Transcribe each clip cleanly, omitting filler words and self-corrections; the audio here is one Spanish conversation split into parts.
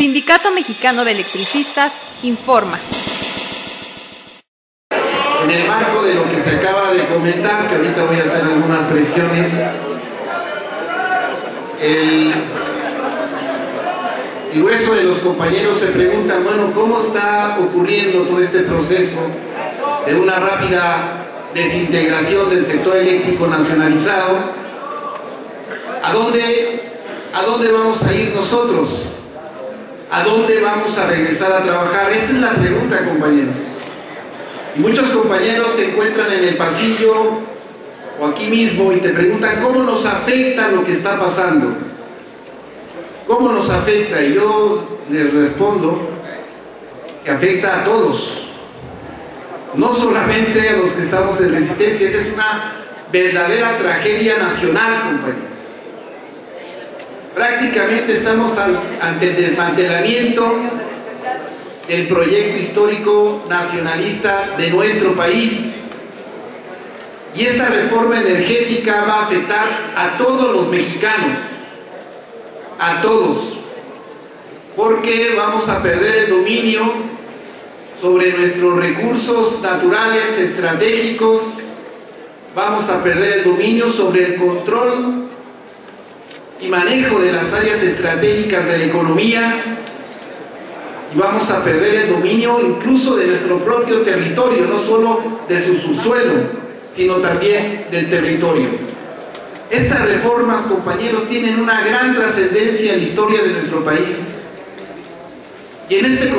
Sindicato Mexicano de Electricistas informa. En el marco de lo que se acaba de comentar, que ahorita voy a hacer algunas presiones, el grueso de los compañeros se preguntan, bueno, ¿cómo está ocurriendo todo este proceso de una rápida desintegración del sector eléctrico nacionalizado? ¿A dónde vamos a ir nosotros? ¿A dónde vamos a regresar a trabajar? Esa es la pregunta, compañeros. Y muchos compañeros se encuentran en el pasillo o aquí mismo y te preguntan cómo nos afecta lo que está pasando. ¿Cómo nos afecta? Y yo les respondo que afecta a todos, no solamente a los que estamos en resistencia. Esa es una verdadera tragedia nacional, compañeros. Prácticamente estamos ante el desmantelamiento del proyecto histórico nacionalista de nuestro país. Y esta reforma energética va a afectar a todos los mexicanos, a todos, porque vamos a perder el dominio sobre nuestros recursos naturales estratégicos, vamos a perder el dominio sobre el control y manejo de las áreas estratégicas de la economía, y vamos a perder el dominio incluso de nuestro propio territorio, no solo de su subsuelo, sino también del territorio. Estas reformas, compañeros, tienen una gran trascendencia en la historia de nuestro país. Y en este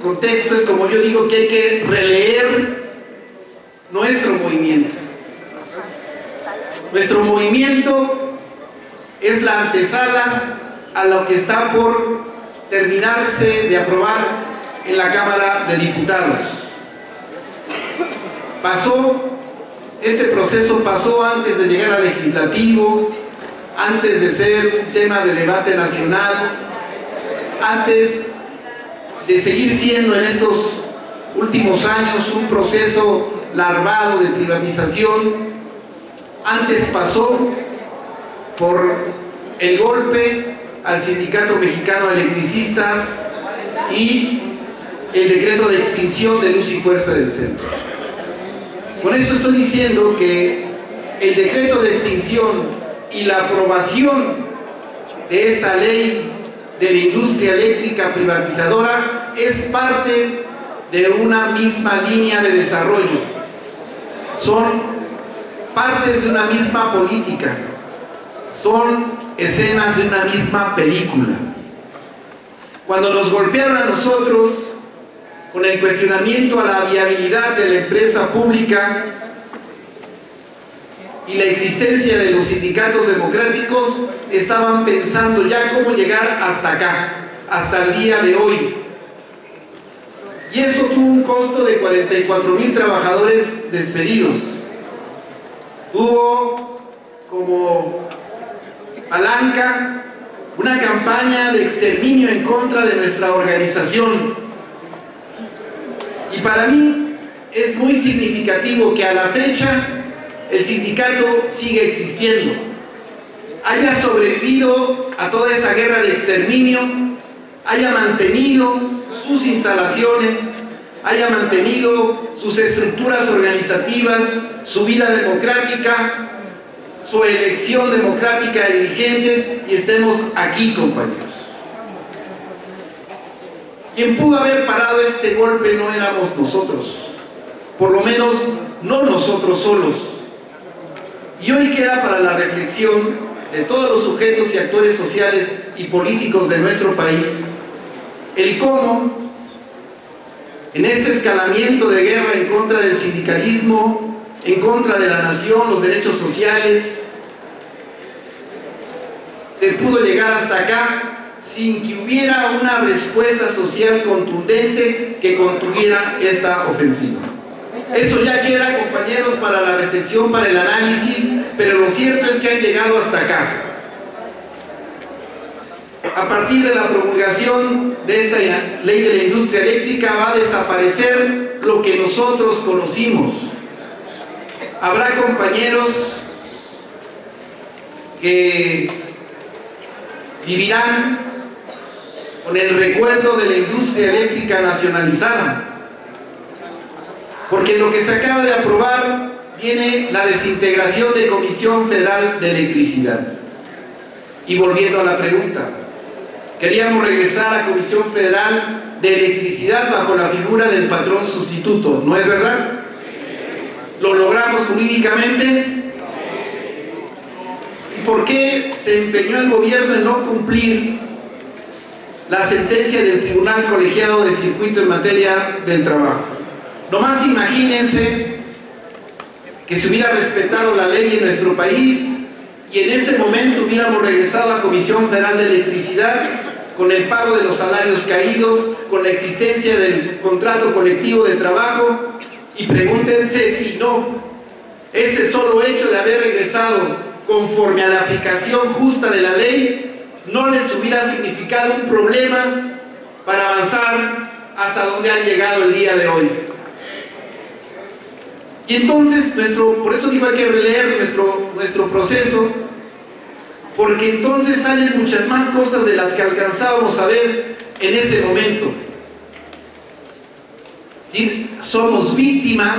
contexto es como yo digo que hay que releer nuestro movimiento. Nuestro movimiento es la antesala a lo que está por terminarse de aprobar en la Cámara de Diputados. Este proceso pasó antes de llegar al legislativo, antes de ser un tema de debate nacional, antes de seguir siendo en estos últimos años un proceso larvado de privatización. Antes pasó por el golpe al Sindicato Mexicano de Electricistas y el decreto de extinción de Luz y Fuerza del Centro. Con eso estoy diciendo que el decreto de extinción y la aprobación de esta ley de la industria eléctrica privatizadora es parte de una misma línea de desarrollo. Son partes de una misma política, son escenas de una misma película. Cuando nos golpearon a nosotros con el cuestionamiento a la viabilidad de la empresa pública y la existencia de los sindicatos democráticos, estaban pensando ya cómo llegar hasta acá, hasta el día de hoy. Y eso tuvo un costo de 44,000 trabajadores despedidos. Tuvo como palanca una campaña de exterminio en contra de nuestra organización. Y para mí es muy significativo que a la fecha el sindicato sigue existiendo, haya sobrevivido a toda esa guerra de exterminio, haya mantenido sus instalaciones, haya mantenido sus estructuras organizativas, su vida democrática, su elección democrática de dirigentes, y estemos aquí, compañeros. Quien pudo haber parado este golpe no éramos nosotros, por lo menos no nosotros solos. Y hoy queda para la reflexión de todos los sujetos y actores sociales y políticos de nuestro país el cómo, en este escalamiento de guerra en contra del sindicalismo, en contra de la nación, los derechos sociales, se pudo llegar hasta acá sin que hubiera una respuesta social contundente que contuviera esta ofensiva. Eso ya queda, compañeros, para la reflexión, para el análisis, pero lo cierto es que han llegado hasta acá. A partir de la promulgación de esta ley de la industria eléctrica va a desaparecer lo que nosotros conocimos. Habrá compañeros que vivirán con el recuerdo de la industria eléctrica nacionalizada, porque lo que se acaba de aprobar viene la desintegración de Comisión Federal de Electricidad. Y volviendo a la pregunta, queríamos regresar a Comisión Federal de Electricidad bajo la figura del patrón sustituto, ¿no es verdad? ¿Lo logramos jurídicamente? ¿Y por qué se empeñó el gobierno en no cumplir la sentencia del Tribunal Colegiado de Circuito en materia del trabajo? Nomás imagínense que se hubiera respetado la ley en nuestro país y en ese momento hubiéramos regresado a Comisión Federal de Electricidad con el pago de los salarios caídos, con la existencia del contrato colectivo de trabajo, y pregúntense si no, ese solo hecho de haber regresado conforme a la aplicación justa de la ley no les hubiera significado un problema para avanzar hasta donde han llegado el día de hoy. Y entonces, por eso digo, hay que releer nuestro proceso, porque entonces salen muchas más cosas de las que alcanzábamos a ver en ese momento. ¿Sí? Somos víctimas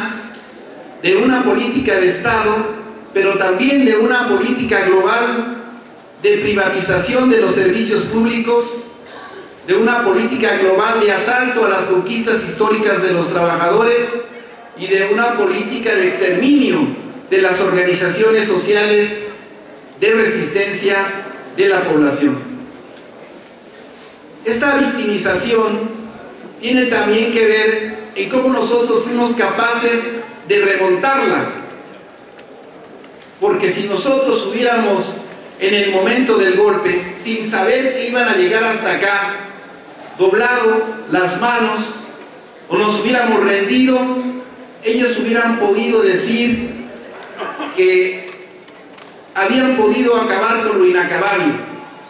de una política de Estado, pero también de una política global de privatización de los servicios públicos, de una política global de asalto a las conquistas históricas de los trabajadores y de una política de exterminio de las organizaciones sociales de resistencia de la población. Esta victimización tiene también que ver en cómo nosotros fuimos capaces de remontarla, porque si nosotros hubiéramos en el momento del golpe, sin saber que iban a llegar hasta acá, doblado las manos o nos hubiéramos rendido, ellos hubieran podido decir que habían podido acabar con lo inacabable,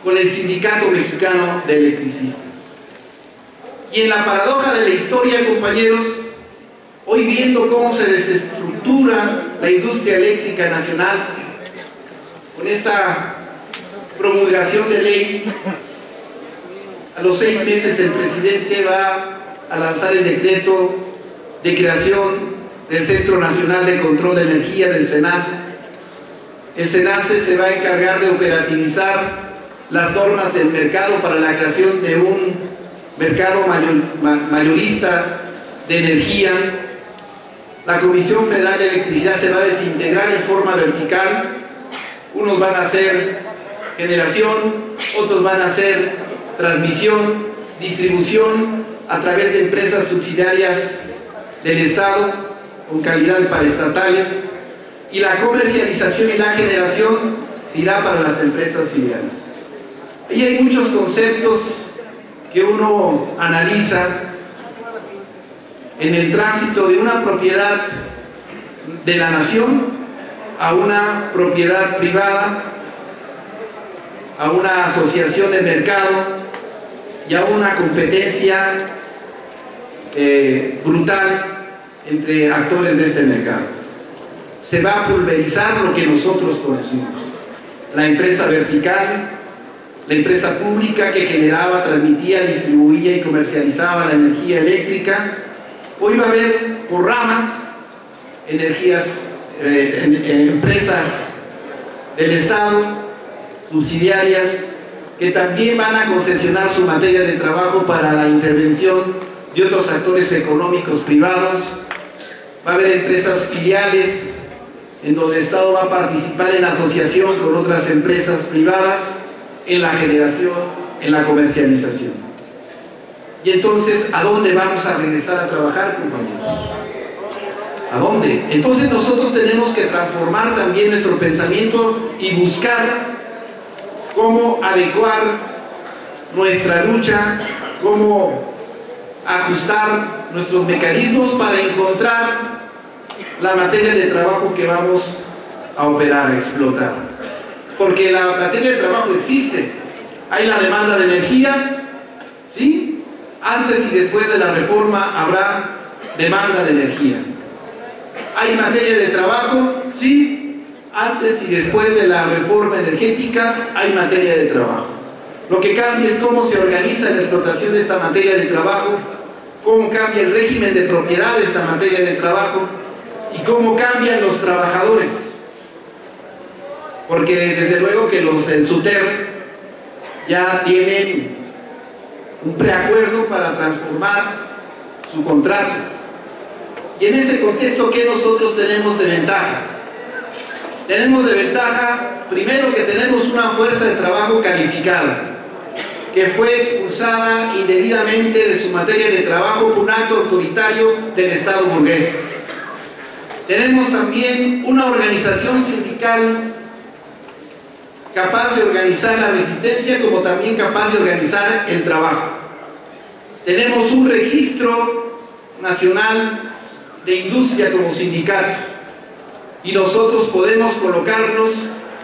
con el Sindicato Mexicano de Electricistas. Y en la paradoja de la historia, compañeros, hoy viendo cómo se desestructura la industria eléctrica nacional, con esta promulgación de ley, a los 6 meses el presidente va a lanzar el decreto de creación del Centro Nacional de Control de Energía, del CENACE. El CENACE se va a encargar de operativizar las normas del mercado para la creación de un mercado mayorista de energía. La Comisión Federal de Electricidad se va a desintegrar en forma vertical. Unos van a hacer generación, otros van a hacer transmisión, distribución a través de empresas subsidiarias del Estado con calidad de paraestatales, y la comercialización y la generación se irá para las empresas filiales. Ahí hay muchos conceptos que uno analiza en el tránsito de una propiedad de la nación a una propiedad privada, a una asociación de mercado y a una competencia brutal entre actores de este mercado. Se va a pulverizar lo que nosotros conocimos: la empresa vertical, la empresa pública que generaba, transmitía, distribuía y comercializaba la energía eléctrica. Hoy va a haber por ramas empresas del Estado, subsidiarias, que también van a concesionar su materia de trabajo para la intervención de otros actores económicos privados. Va a haber empresas filiales en donde el Estado va a participar en asociación con otras empresas privadas en la generación, en la comercialización. Y entonces, ¿a dónde vamos a regresar a trabajar, compañeros? ¿A dónde? Entonces nosotros tenemos que transformar también nuestro pensamiento y buscar cómo adecuar nuestra lucha, cómo ajustar nuestros mecanismos para encontrar la materia de trabajo que vamos a operar, a explotar. Porque la materia de trabajo existe. Hay la demanda de energía, ¿sí? Antes y después de la reforma habrá demanda de energía. Hay materia de trabajo, ¿sí? Antes y después de la reforma energética hay materia de trabajo. Lo que cambia es cómo se organiza la explotación de esta materia de trabajo, cómo cambia el régimen de propiedad de esta materia de trabajo y cómo cambian los trabajadores. Porque desde luego que los del SUTER ya tienen un preacuerdo para transformar su contrato. Y en ese contexto, ¿qué nosotros tenemos de ventaja? Tenemos de ventaja, primero, que tenemos una fuerza de trabajo calificada, que fue expulsada indebidamente de su materia de trabajo por un acto autoritario del Estado burgués. Tenemos también una organización sindical capaz de organizar la resistencia, como también capaz de organizar el trabajo. Tenemos un registro nacional de industria como sindicato y nosotros podemos colocarnos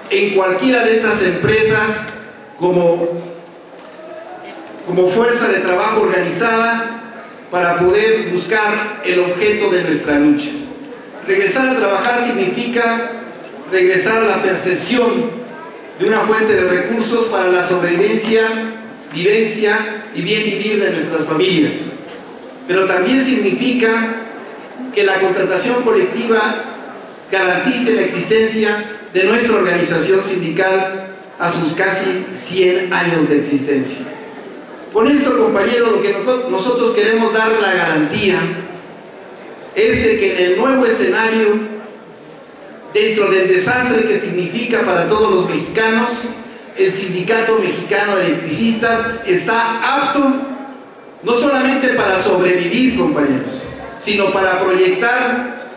en cualquiera de estas empresas como fuerza de trabajo organizada para poder buscar el objeto de nuestra lucha. Regresar a trabajar significa regresar a la percepción de una fuente de recursos para la sobrevivencia, vivencia y bien vivir de nuestras familias. Pero también significa que la contratación colectiva garantice la existencia de nuestra organización sindical a sus casi 100 años de existencia. Con esto, compañeros, lo que nosotros queremos dar la garantía es de que en el nuevo escenario, dentro del desastre que significa para todos los mexicanos, el Sindicato Mexicano de Electricistas está apto no solamente para sobrevivir, compañeros, sino para proyectar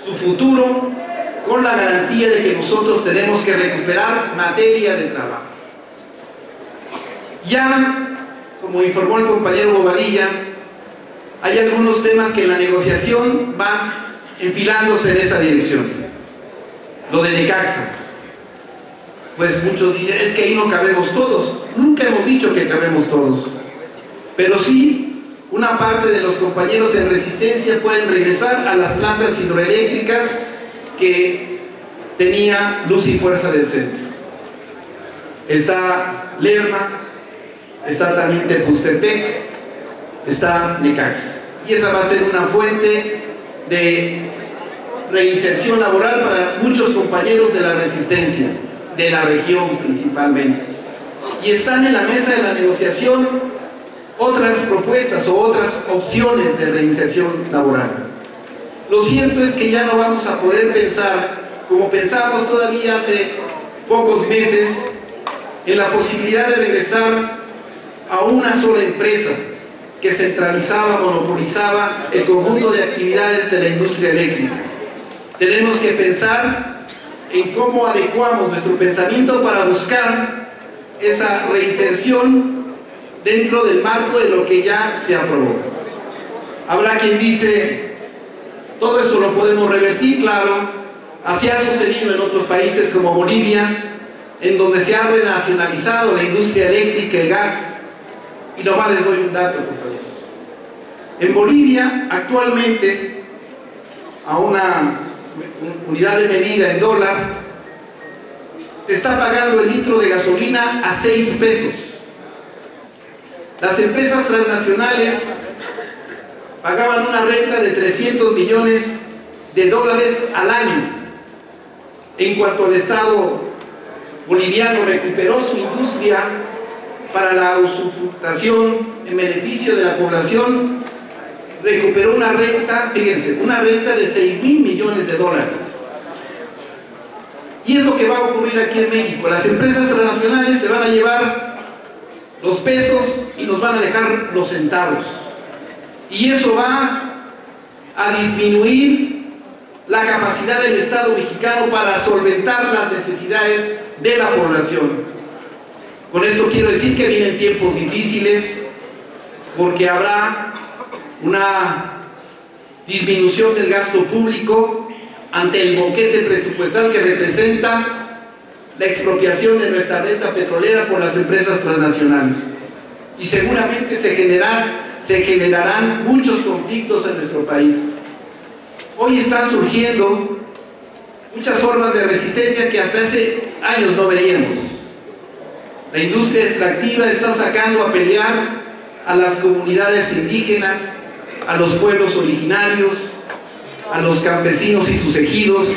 su futuro con la garantía de que nosotros tenemos que recuperar materia de trabajo. Ya, como informó el compañero Bobadilla, hay algunos temas que en la negociación van enfilándose en esa dirección. Lo de Necaxa, pues muchos dicen, es que ahí no cabemos todos. Nunca hemos dicho que cabemos todos, pero sí una parte de los compañeros en resistencia pueden regresar a las plantas hidroeléctricas que tenía Luz y Fuerza del Centro. Está Lerma, está también Tepustepec, está Necaxa, y esa va a ser una fuente de reinserción laboral para muchos compañeros de la resistencia, de la región principalmente. Y están en la mesa de la negociación otras propuestas o otras opciones de reinserción laboral. Lo cierto es que ya no vamos a poder pensar como pensábamos todavía hace pocos meses en la posibilidad de regresar a una sola empresa que centralizaba, monopolizaba el conjunto de actividades de la industria eléctrica. Tenemos que pensar en cómo adecuamos nuestro pensamiento para buscar esa reinserción dentro del marco de lo que ya se aprobó. Habrá quien dice, todo eso lo podemos revertir, claro, así ha sucedido en otros países como Bolivia, en donde se ha renacionalizado la industria eléctrica, el gas, y nomás les doy un dato, compañeros. En Bolivia, actualmente, a una unidad de medida en dólar, se está pagando el litro de gasolina a 6 pesos. Las empresas transnacionales pagaban una renta de 300 millones de dólares al año. En cuanto el Estado boliviano recuperó su industria para la usufructación en beneficio de la población, recuperó una renta, fíjense, una renta de 6.000 millones de dólares. Y es lo que va a ocurrir aquí en México. Las empresas transnacionales se van a llevar los pesos y nos van a dejar los centavos. Y eso va a disminuir la capacidad del Estado mexicano para solventar las necesidades de la población. Con esto quiero decir que vienen tiempos difíciles, porque habrá una disminución del gasto público ante el boquete presupuestal que representa la expropiación de nuestra renta petrolera por las empresas transnacionales. Y seguramente se generarán muchos conflictos en nuestro país. Hoy están surgiendo muchas formas de resistencia que hasta hace años no veíamos. La industria extractiva está sacando a pelear a las comunidades indígenas, a los pueblos originarios, a los campesinos y sus ejidos,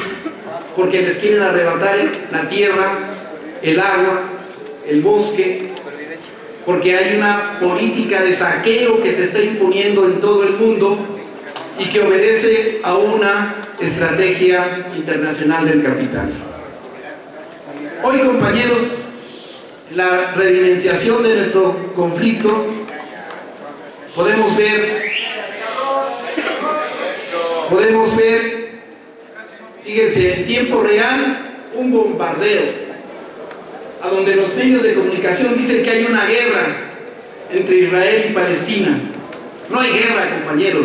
porque les quieren arrebatar la tierra, el agua, el bosque, porque hay una política de saqueo que se está imponiendo en todo el mundo y que obedece a una estrategia internacional del capital. Hoy, compañeros, la redimensión de nuestro conflicto, podemos ver, fíjense, en tiempo real, un bombardeo, a donde los medios de comunicación dicen que hay una guerra entre Israel y Palestina. No hay guerra, compañeros,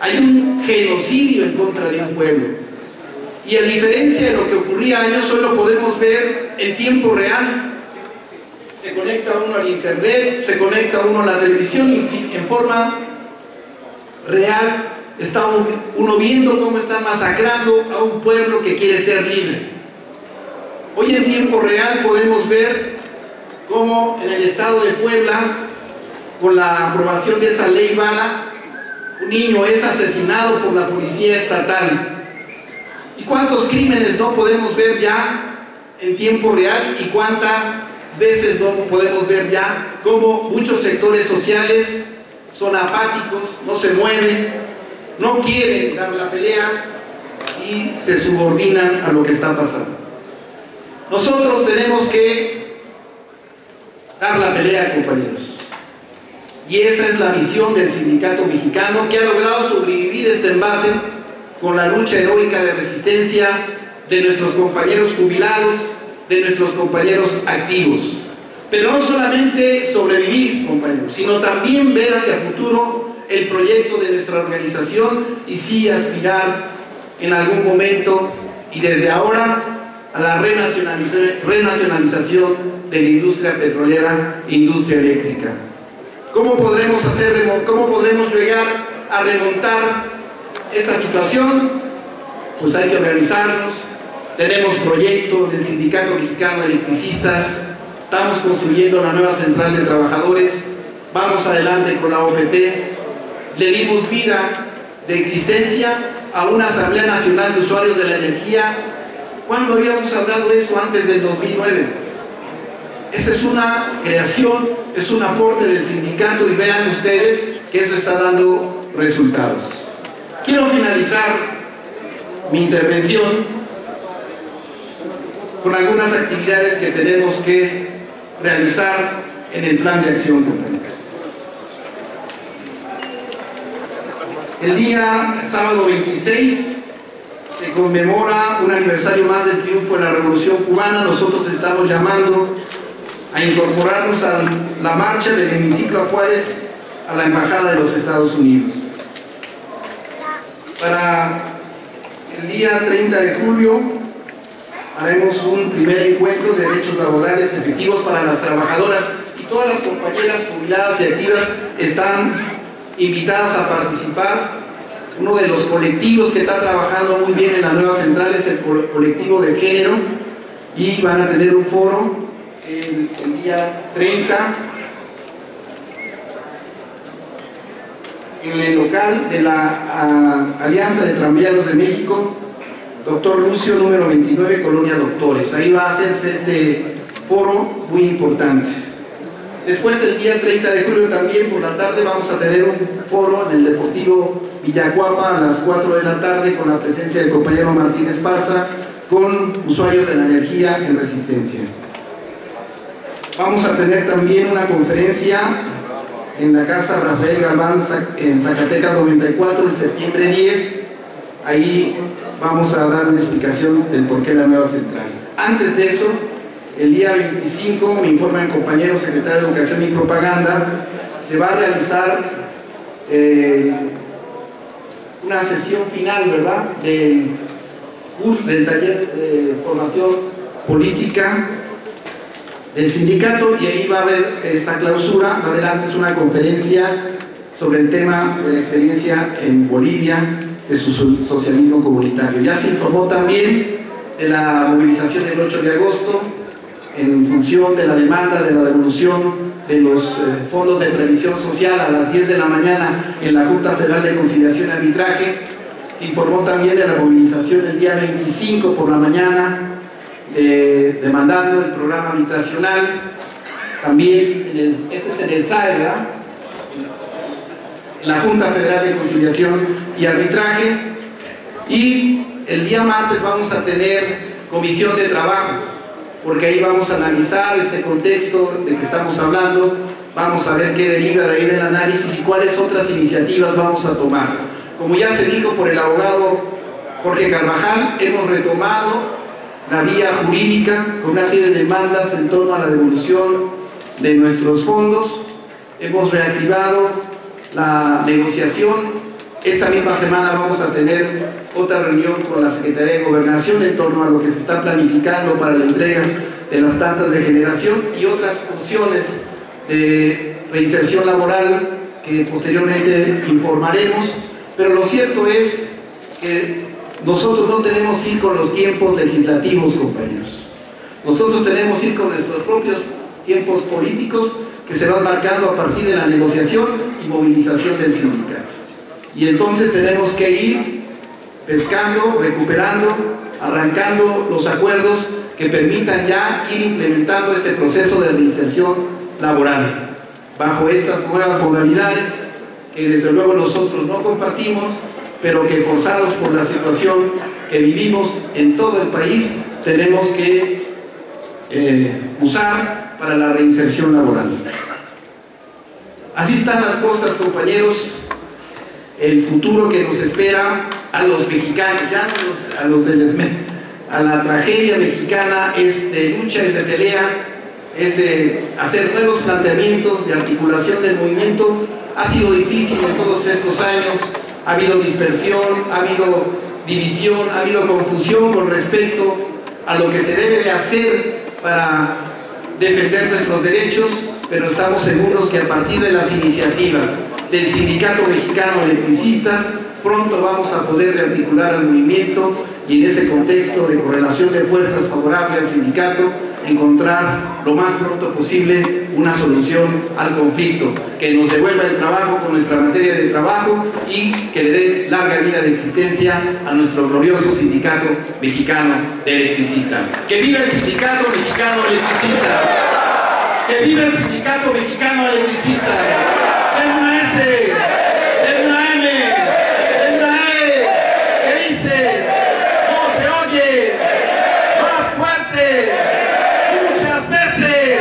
hay un genocidio en contra de un pueblo. Y a diferencia de lo que ocurría años, hoy lo podemos ver en tiempo real. Se conecta uno al internet, se conecta uno a la televisión y en forma real está uno viendo cómo están masacrando a un pueblo que quiere ser libre. Hoy en tiempo real podemos ver cómo en el estado de Puebla, con la aprobación de esa ley Bala, un niño es asesinado por la policía estatal. ¿Y cuántos crímenes no podemos ver ya en tiempo real? ¿Y cuántas veces no podemos ver ya cómo muchos sectores sociales son apáticos, no se mueven, no quieren dar la pelea y se subordinan a lo que está pasando? Nosotros tenemos que dar la pelea, compañeros. Y esa es la misión del sindicato mexicano, que ha logrado sobrevivir este embate con la lucha heroica de resistencia de nuestros compañeros jubilados, de nuestros compañeros activos. Pero no solamente sobrevivir, compañeros, sino también ver hacia el futuro el proyecto de nuestra organización y sí aspirar en algún momento y desde ahora a la renacionalización de la industria petrolera e industria eléctrica. ¿Cómo podremos llegar a remontar esta situación? Pues hay que organizarnos. Tenemos proyecto del Sindicato Mexicano de Electricistas, estamos construyendo la nueva central de trabajadores, vamos adelante con la OPT, le dimos vida de existencia a una Asamblea Nacional de Usuarios de la Energía. ¿Cuándo habíamos hablado de eso antes del 2009? Esa es una creación, es un aporte del sindicato y vean ustedes que eso está dando resultados. Quiero finalizar mi intervención con algunas actividades que tenemos que realizar en el plan de acción, compañeros. El día sábado 26 se conmemora un aniversario más del triunfo de la Revolución Cubana. Nosotros estamos llamando a incorporarnos a la marcha del hemiciclo a Juárez, a la Embajada de los Estados Unidos. Para el día 30 de julio haremos un primer encuentro de derechos laborales efectivos para las trabajadoras y todas las compañeras jubiladas y activas están invitadas a participar. Uno de los colectivos que está trabajando muy bien en la nueva central es el colectivo de género y van a tener un foro el día 30 en el local de la Alianza de Tranviarios de México, Doctor Lucio, número 29, Colonia Doctores. Ahí va a hacerse este foro muy importante. Después, el día 30 de julio también por la tarde vamos a tener un foro en el Deportivo Villacuapa a las 4 de la tarde con la presencia del compañero Martín Esparza con usuarios de la energía en resistencia. Vamos a tener también una conferencia en la Casa Rafael Galván en Zacatecas 94 el septiembre 10. Ahí vamos a dar una explicación del por qué la nueva central. Antes de eso, el día 25, me informa el compañero secretario de Educación y Propaganda, se va a realizar una sesión final, ¿verdad?, del taller de formación política del sindicato, y ahí va a haber esta clausura. Va a haber antes una conferencia sobre el tema de la experiencia en Bolivia de su socialismo comunitario. Ya se informó también de la movilización del 8 de agosto, en función de la demanda de la devolución de los fondos de previsión social a las 10 de la mañana en la Junta Federal de Conciliación y Arbitraje. Se informó también de la movilización el día 25 por la mañana, demandando el programa habitacional. También, ese es en el SAE, ¿verdad? La Junta Federal de Conciliación y Arbitraje. Y el día martes vamos a tener comisión de trabajo, porque ahí vamos a analizar este contexto de que estamos hablando, vamos a ver qué deriva de ahí del análisis y cuáles otras iniciativas vamos a tomar. Como ya se dijo por el abogado Jorge Carvajal, hemos retomado la vía jurídica con una serie de demandas en torno a la devolución de nuestros fondos. Hemos reactivado la negociación. Esta misma semana vamos a tener otra reunión con la Secretaría de Gobernación en torno a lo que se está planificando para la entrega de las plantas de generación y otras opciones de reinserción laboral que posteriormente informaremos. Pero lo cierto es que nosotros no tenemos que ir con los tiempos legislativos, compañeros. Nosotros tenemos que ir con nuestros propios tiempos políticos que se van marcando a partir de la negociación y movilización del sindicato. Y entonces tenemos que ir pescando, recuperando, arrancando los acuerdos que permitan ya ir implementando este proceso de reinserción laboral bajo estas nuevas modalidades que desde luego nosotros no compartimos, pero que forzados por la situación que vivimos en todo el país tenemos que usar para la reinserción laboral. Así están las cosas, compañeros. El futuro que nos espera a los mexicanos, ya no a los del ESME, a la tragedia mexicana es de lucha, es de pelea, es de hacer nuevos planteamientos, de articulación del movimiento. Ha sido difícil en todos estos años, ha habido dispersión, ha habido división, ha habido confusión con respecto a lo que se debe de hacer para defender nuestros derechos, pero estamos seguros que a partir de las iniciativas del Sindicato Mexicano de Electricistas pronto vamos a poder rearticular al movimiento y en ese contexto de correlación de fuerzas favorable al sindicato encontrar lo más pronto posible una solución al conflicto, que nos devuelva el trabajo con nuestra materia de trabajo y que le dé larga vida de existencia a nuestro glorioso Sindicato Mexicano de Electricistas. ¡Que viva el Sindicato Mexicano de Electricistas! ¡Que viva el Sindicato Mexicano de Electricistas! ¡Den una S! ¡Den una M! ¡Den una E! ¿Qué dice? ¡No se oye! ¡Más fuerte! ¡Muchas veces!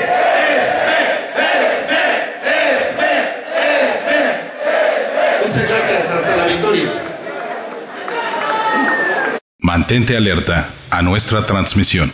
Muchas gracias. Hasta la victoria. Mantente alerta a nuestra transmisión.